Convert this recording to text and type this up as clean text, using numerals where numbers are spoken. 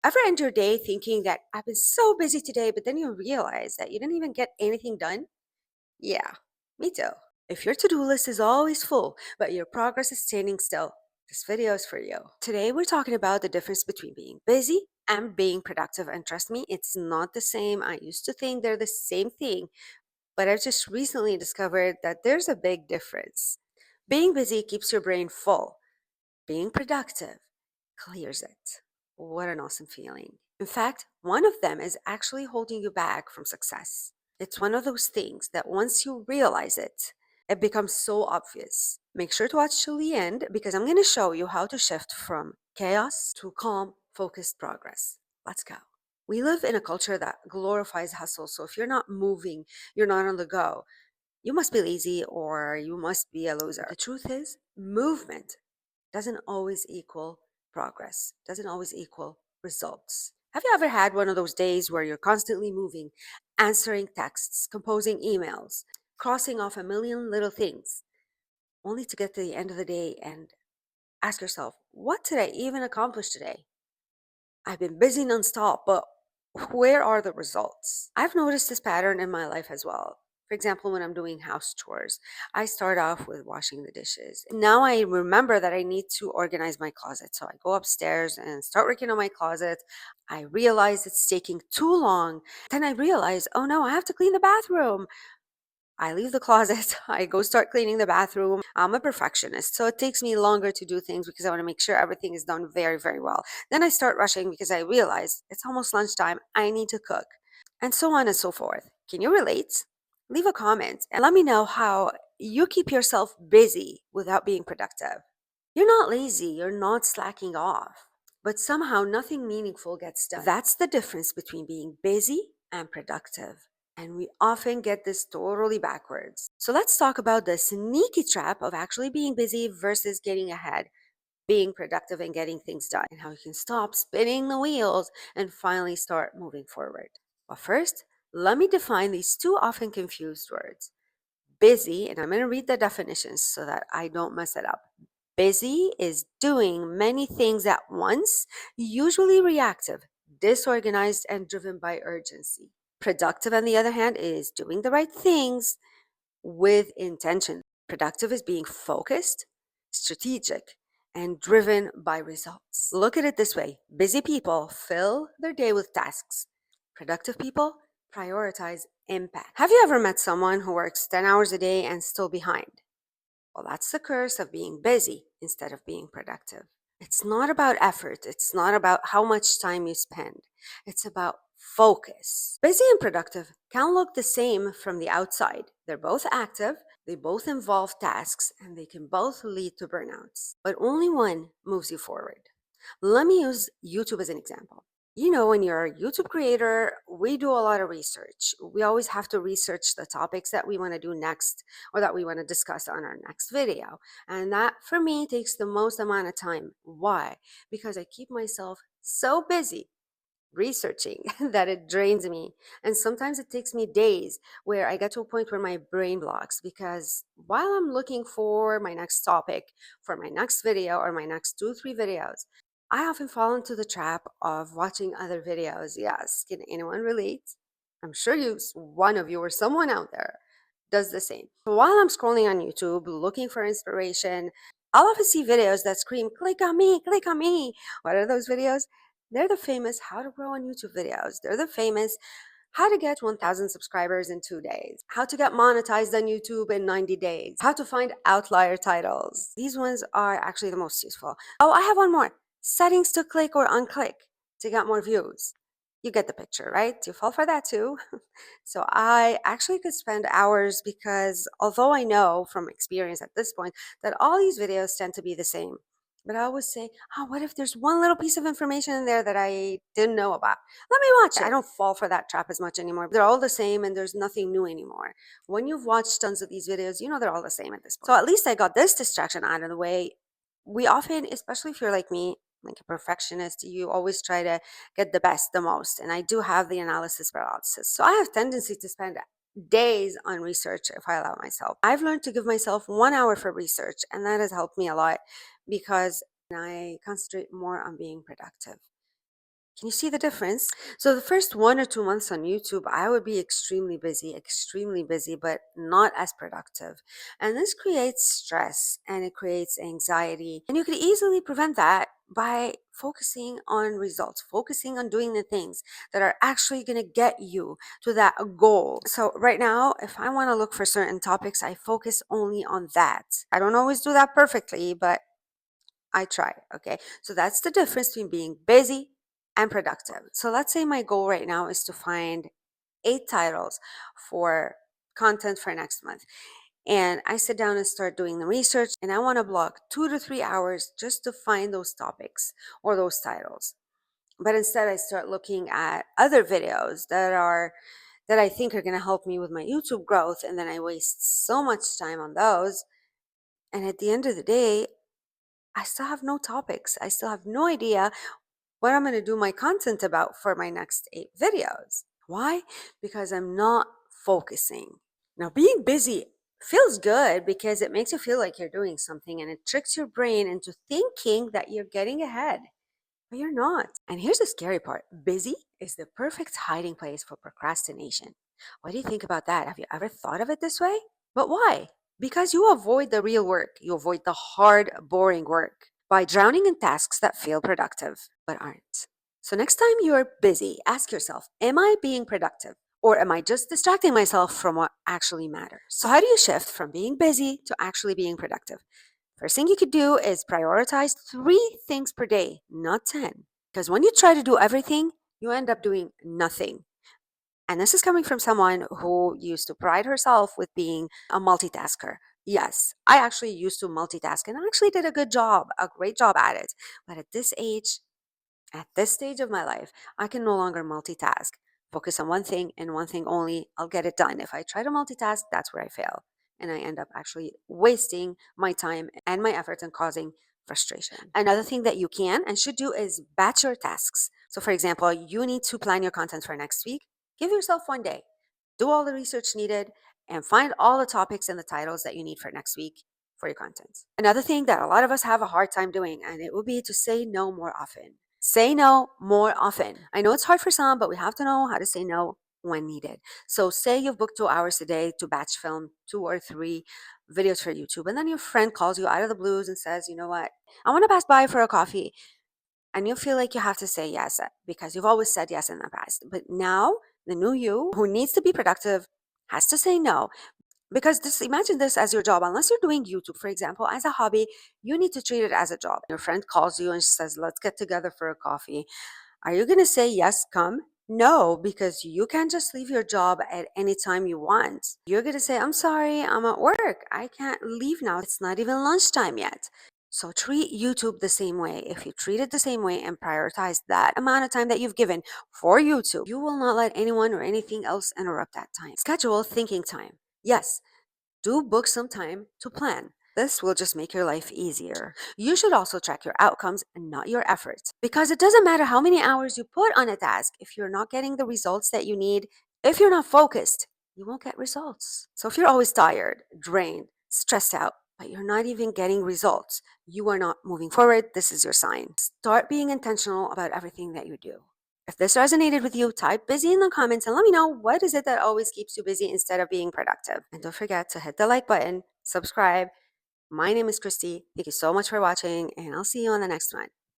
Ever end your day thinking that I've been so busy today, but then you realize that you didn't even get anything done? Yeah, me too. If your to do list is always full, but your progress is standing still, this video is for you. Today, we're talking about the difference between being busy and being productive. And trust me, it's not the same. I used to think they're the same thing, but I've just recently discovered that there's a big difference. Being busy keeps your brain full, being productive clears it. What an awesome feeling. In fact, one of them is actually holding you back from success. It's one of those things that once you realize it, it becomes so obvious. Make sure to watch till the end because I'm going to show you how to shift from chaos to calm, focused progress. Let's go. We live in a culture that glorifies hustle. So if you're not moving, you're not on the go, you must be lazy or you must be a loser. The truth is, movement doesn't always equal progress, doesn't always equal results. Have you ever had one of those days where you're constantly moving, answering texts, composing emails, crossing off a million little things, only to get to the end of the day and ask yourself, what did I even accomplish today? I've been busy nonstop, but where are the results? I've noticed this pattern in my life as well. For example, when I'm doing house chores, I start off with washing the dishes. Now I remember that I need to organize my closet. So I go upstairs and start working on my closet. I realize it's taking too long. Then I realize, oh no, I have to clean the bathroom. I leave the closet, I go start cleaning the bathroom. I'm a perfectionist, so it takes me longer to do things because I want to make sure everything is done very, very well. Then I start rushing because I realize it's almost lunchtime, I need to cook, and so on and so forth. Can you relate? Leave a comment and let me know how you keep yourself busy without being productive. You're not lazy, you're not slacking off, but somehow nothing meaningful gets done. That's the difference between being busy and productive. And we often get this totally backwards. So let's talk about the sneaky trap of actually being busy versus getting ahead, being productive and getting things done, and how you can stop spinning the wheels and finally start moving forward. But first, let me define these two often confused words. Busy, and I'm going to read the definitions so that I don't mess it up. Busy is doing many things at once, usually reactive, disorganized, and driven by urgency. Productive, on the other hand, is doing the right things with intention. Productive is being focused, strategic, and driven by results. Look at it this way: busy people fill their day with tasks, productive people prioritize impact. Have you ever met someone who works 10 hours a day and still behind? Well, that's the curse of being busy instead of being productive. It's not about effort. It's not about how much time you spend. It's about focus. Busy and productive can look the same from the outside. They're both active, they both involve tasks, and they can both lead to burnouts. But only one moves you forward. Let me use YouTube as an example. When you're a YouTube creator, we do a lot of research. We always have to research the topics that we want to do next or that we want to discuss on our next video. And that, for me, takes the most amount of time. Why? Because I keep myself so busy researching that it drains me. And sometimes it takes me days where I get to a point where my brain blocks because while I'm looking for my next topic, for my next video or my next 2, 3 videos, I often fall into the trap of watching other videos. Yes, can anyone relate? I'm sure one of you or someone out there does the same. So while I'm scrolling on YouTube looking for inspiration, I'll often see videos that scream, click on me, click on me. What are those videos? They're the famous how to grow on YouTube videos. They're the famous how to get 1,000 subscribers in 2 days, how to get monetized on YouTube in 90 days, how to find outlier titles. These ones are actually the most useful. Oh, I have one more: settings to click or unclick to get more views. You get the picture, right? You fall for that too. So I actually could spend hours because although I know from experience at this point that all these videos tend to be the same, but I always say, oh, what if there's one little piece of information in there that I didn't know about? Let me watch it. I don't fall for that trap as much anymore. They're all the same and there's nothing new anymore. When you've watched tons of these videos, you know they're all the same at this point. So at least I got this distraction out of the way. We often, especially if you're like me, like a perfectionist, you always try to get the best, the most. And I do have the analysis paralysis. So I have tendency to spend days on research if I allow myself. I've learned to give myself 1 hour for research, and that has helped me a lot because I concentrate more on being productive. Can you see the difference? So the first 1 or 2 months on YouTube, I would be extremely busy, but not as productive. And this creates stress and it creates anxiety. And you could easily prevent that by focusing on results, focusing on doing the things that are actually going to get you to that goal. So right now, if I want to look for certain topics, I focus only on that. I don't always do that perfectly, but I try. Okay. So that's the difference between being busy and productive. So let's say my goal right now is to find 8 titles for content for next month. And I sit down and start doing the research, and I want to block 2 to 3 hours just to find those topics or those titles. But instead, I start looking at other videos that I think are going to help me with my YouTube growth. And then I waste so much time on those. And at the end of the day, I still have no topics. I still have no idea what I'm going to do my content about for my next 8 videos. Why? Because I'm not focusing. Now, being busy feels good because it makes you feel like you're doing something and it tricks your brain into thinking that you're getting ahead, but you're not. And here's the scary part: busy is the perfect hiding place for procrastination. What do you think about that? Have you ever thought of it this way? But why? Because you avoid the real work. You avoid the hard, boring work by drowning in tasks that feel productive but aren't. So, next time you're busy, ask yourself, am I being productive? Or am I just distracting myself from what actually matters? So, how do you shift from being busy to actually being productive? First thing you could do is prioritize 3 things per day, not 10. Because when you try to do everything, you end up doing nothing. And this is coming from someone who used to pride herself with being a multitasker. Yes, I actually used to multitask and I actually did a good job, a great job at it. But at this stage of my life, I can no longer multitask. Focus on one thing and one thing only, I'll get it done. If I try to multitask, that's where I fail. And I end up actually wasting my time and my efforts and causing frustration. Another thing that you can and should do is batch your tasks. So, for example, you need to plan your content for next week. Give yourself one day, do all the research needed, and find all the topics and the titles that you need for next week for your content. Another thing that a lot of us have a hard time doing, and it will be to say no more often. Say no more often. I know it's hard for some, but we have to know how to say no when needed. So, say you've booked 2 hours a day to batch film 2 or 3 videos for YouTube, and then your friend calls you out of the blues and says, you know what, I want to pass by for a coffee. And you feel like you have to say yes because you've always said yes in the past. But now, the new you who needs to be productive has to say no, because imagine this as your job. Unless you're doing YouTube, for example, as a hobby, you need to treat it as a job. Your friend calls you and says, let's get together for a coffee. Are you going to say yes, come? No, because you can't just leave your job at any time you want. You're going to say, I'm sorry, I'm at work. I can't leave now. It's not even lunchtime yet. So treat YouTube the same way. If you treat it the same way and prioritize that amount of time that you've given for YouTube, you will not let anyone or anything else interrupt that time. Schedule thinking time. Yes, do book some time to plan. This will just make your life easier. You should also track your outcomes and not your efforts, because it doesn't matter how many hours you put on a task if you're not getting the results that you need. If you're not focused, you won't get results. So if you're always tired, drained, stressed out, but you're not even getting results, you are not moving forward. This is your sign. Start being intentional about everything that you do. If this resonated with you, type busy in the comments and let me know what is it that always keeps you busy instead of being productive. And don't forget to hit the like button, subscribe. My name is Christy. Thank you so much for watching, and I'll see you on the next one.